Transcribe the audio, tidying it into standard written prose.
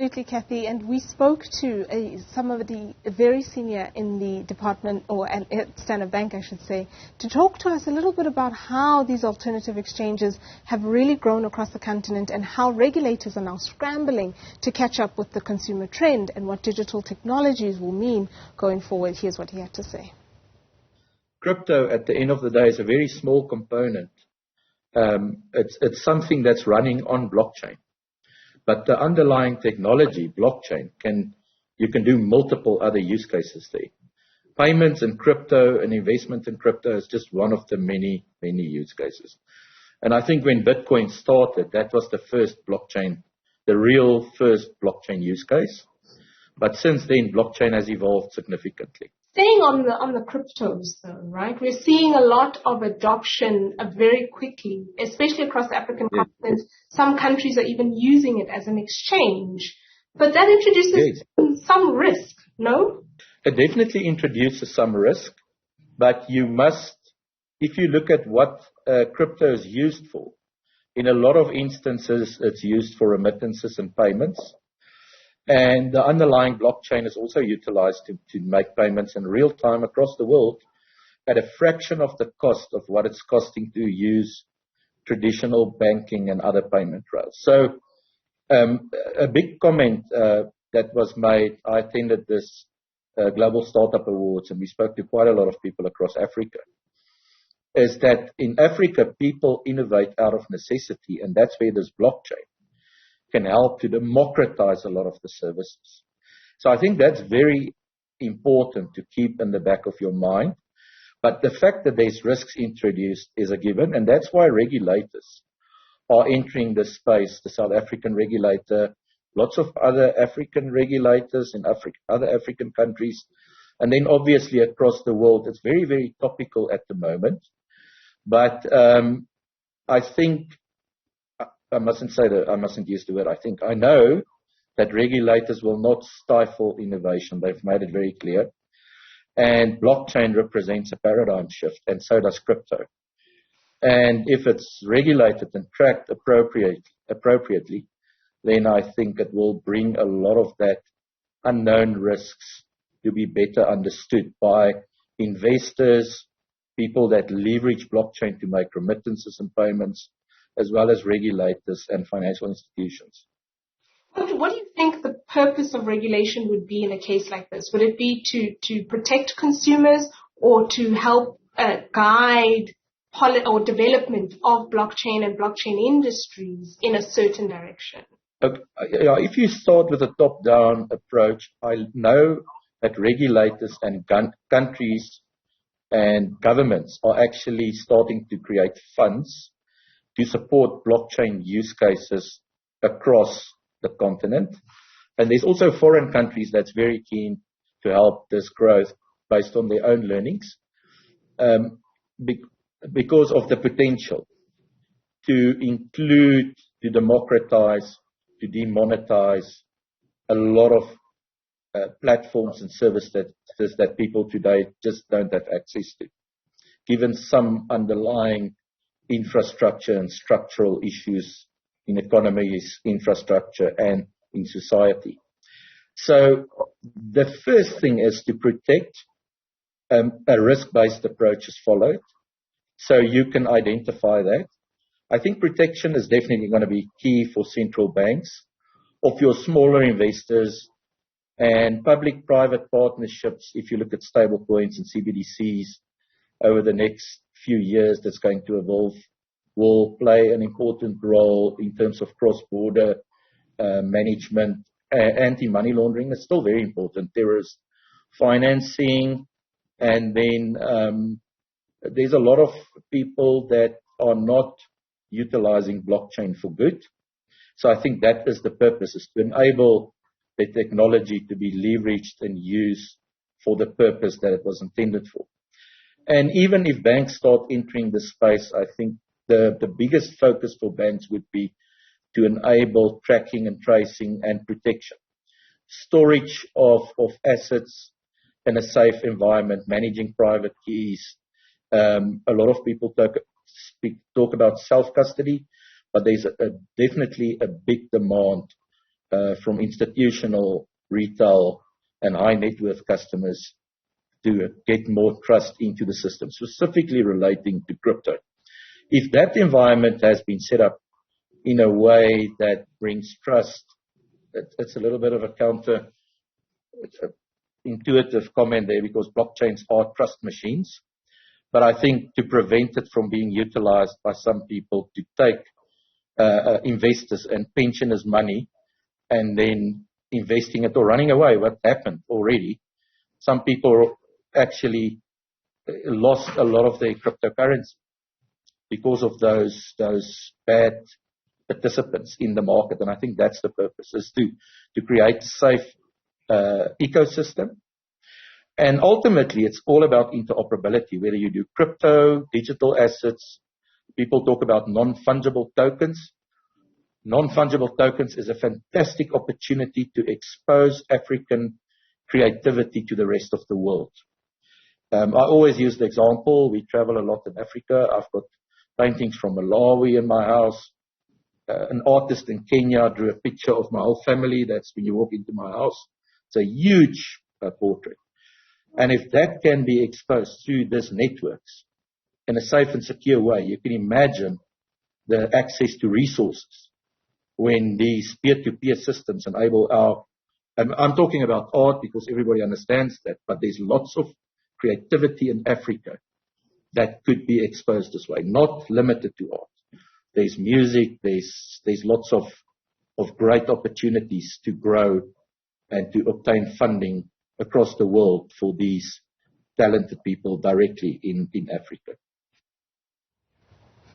Absolutely, Kathy. And we spoke to some of the very senior in the department, or at Standard Bank, I should say, to talk to us a little bit about how these alternative exchanges have really grown across the continent and how regulators are now scrambling to catch up with the consumer trend and what digital technologies will mean going forward. Here's what he had to say. Crypto, at the end of the day, is a very small component. It's something that's running on blockchain. But the underlying technology, blockchain, you can do multiple other use cases there. Payments in crypto and investment in crypto is just one of the many, many use cases. And I think when Bitcoin started, that was the first blockchain, the real first blockchain use case. But since then, blockchain has evolved significantly. Staying on the cryptos, though, right? We're seeing a lot of adoption very quickly, especially across the African continent. Some countries are even using it as an exchange. But that introduces some risk, no? It definitely introduces some risk, but you must, if you look at what crypto is used for, in a lot of instances, it's used for remittances and payments. And the underlying blockchain is also utilized to make payments in real time across the world at a fraction of the cost of what it's costing to use traditional banking and other payment rails. So a big comment that was made, I attended this Global Startup Awards, and we spoke to quite a lot of people across Africa, is that in Africa, people innovate out of necessity, and that's where this blockchain can help to democratize a lot of the services. So I think that's very important to keep in the back of your mind. But the fact that there's risks introduced is a given, and that's why regulators are entering this space, the South African regulator, lots of other African regulators in other African countries, and then obviously across the world. It's very, very topical at the moment. But I think I mustn't use the word I think. I know that regulators will not stifle innovation. They've made it very clear. And blockchain represents a paradigm shift, and so does crypto. And if it's regulated and tracked appropriately, then I think it will bring a lot of that unknown risks to be better understood by investors, people that leverage blockchain to make remittances and payments, as well as regulators and financial institutions. What do you think the purpose of regulation would be in a case like this? Would it be to protect consumers or to help guide or development of blockchain and blockchain industries in a certain direction? Okay. If you start with a top-down approach, I know that regulators and countries and governments are actually starting to create funds to support blockchain use cases across the continent. And there's also foreign countries that's very keen to help this growth based on their own learnings, because of the potential to include, to democratize, to demonetize a lot of platforms and services that people today just don't have access to, given some underlying infrastructure and structural issues in economies, infrastructure, and in society. So the first thing is to protect. A risk-based approach is followed, so you can identify that. I think protection is definitely going to be key for central banks, of your smaller investors, and public-private partnerships. If you look at stable coins and CBDCs over the next few years that's going to evolve, will play an important role in terms of cross-border management. Anti-money laundering is still very important. Terrorist financing, and then there's a lot of people that are not utilizing blockchain for good. So I think that is the purpose, is to enable the technology to be leveraged and used for the purpose that it was intended for. And even if banks start entering the space, I think the biggest focus for banks would be to enable tracking and tracing and protection. Storage of assets in a safe environment, managing private keys. A lot of people talk about self-custody, but there's definitely a big demand from institutional, retail, and high net worth customers to get more trust into the system, specifically relating to crypto. If that environment has been set up in a way that brings trust, it's a little bit of a intuitive comment there, because blockchains are trust machines. But I think to prevent it from being utilized by some people to take investors and pensioners' money and then investing it or running away, what happened already, some people actually lost a lot of their cryptocurrency because of those bad participants in the market. And I think that's the purpose, is to create a safe ecosystem. And ultimately, it's all about interoperability, whether you do crypto, digital assets. People talk about non-fungible tokens. Non-fungible tokens is a fantastic opportunity to expose African creativity to the rest of the world. I always use the example, we travel a lot in Africa. I've got paintings from Malawi in my house. An artist in Kenya drew a picture of my whole family. That's when you walk into my house. It's a huge portrait. And if that can be exposed through these networks in a safe and secure way, you can imagine the access to resources when these peer-to-peer systems enable I'm talking about art because everybody understands that, but there's lots of creativity in Africa that could be exposed this way, not limited to art. There's music, there's lots of great opportunities to grow and to obtain funding across the world for these talented people directly in Africa.